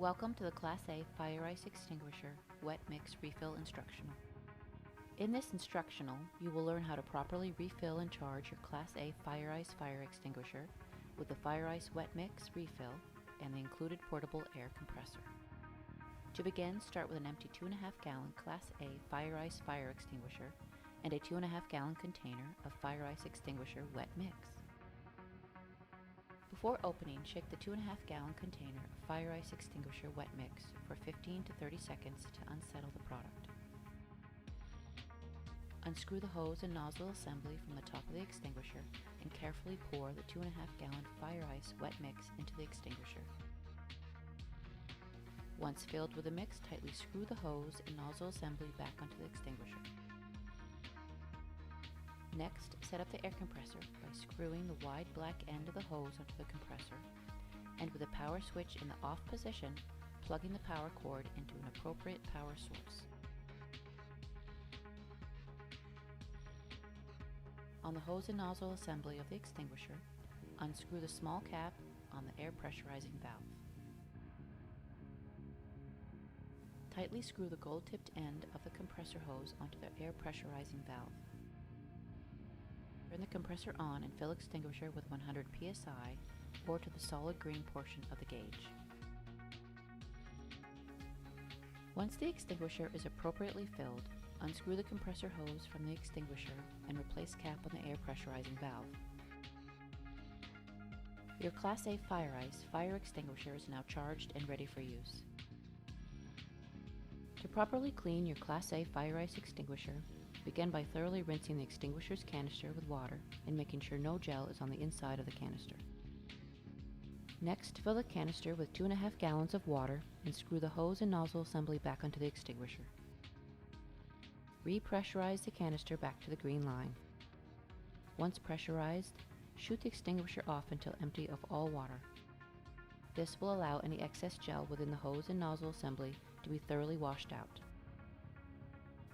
Welcome to the Class A Fire Ice Extinguisher Wet Mix Refill Instructional. In this instructional, you will learn how to properly refill and charge your Class A Fire Ice fire extinguisher with the Fire Ice Wet Mix Refill and the included portable air compressor. To begin, start with an empty 2.5 gallon Class A Fire Ice fire extinguisher and a 2.5 gallon container of Fire Ice Extinguisher Wet Mix. Before opening, shake the 2.5 gallon container of Fire Ice Extinguisher Wet Mix for 15 to 30 seconds to unsettle the product. Unscrew the hose and nozzle assembly from the top of the extinguisher and carefully pour the 2.5 gallon Fire Ice Wet Mix into the extinguisher. Once filled with the mix, tightly screw the hose and nozzle assembly back onto the extinguisher. Next, set up the air compressor by screwing the wide black end of the hose onto the compressor, and with the power switch in the off position, plugging the power cord into an appropriate power source. On the hose and nozzle assembly of the extinguisher, unscrew the small cap on the air pressurizing valve. Tightly screw the gold-tipped end of the compressor hose onto the air pressurizing valve. Turn the compressor on and fill extinguisher with 100 psi or to the solid green portion of the gauge. Once the extinguisher is appropriately filled, unscrew the compressor hose from the extinguisher and replace cap on the air pressurizing valve. Your Class A Fire Ice fire extinguisher is now charged and ready for use. To properly clean your Class A Fire Ice extinguisher, begin by thoroughly rinsing the extinguisher's canister with water and making sure no gel is on the inside of the canister. Next, fill the canister with 2.5 gallons of water and screw the hose and nozzle assembly back onto the extinguisher. Repressurize the canister back to the green line. Once pressurized, shoot the extinguisher off until empty of all water. This will allow any excess gel within the hose and nozzle assembly to be thoroughly washed out.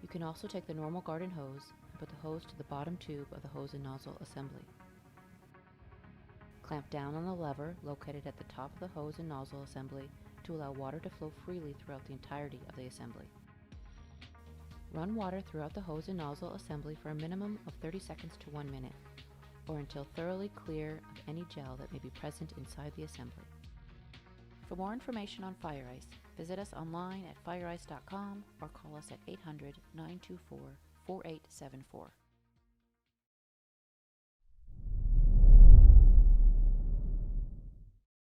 You can also take the normal garden hose and put the hose to the bottom tube of the hose and nozzle assembly. Clamp down on the lever located at the top of the hose and nozzle assembly to allow water to flow freely throughout the entirety of the assembly. Run water throughout the hose and nozzle assembly for a minimum of 30 seconds to 1 minute, or until thoroughly clear of any gel that may be present inside the assembly. For more information on Fire Ice, visit us online at fireice.com or call us at 800-924-4874.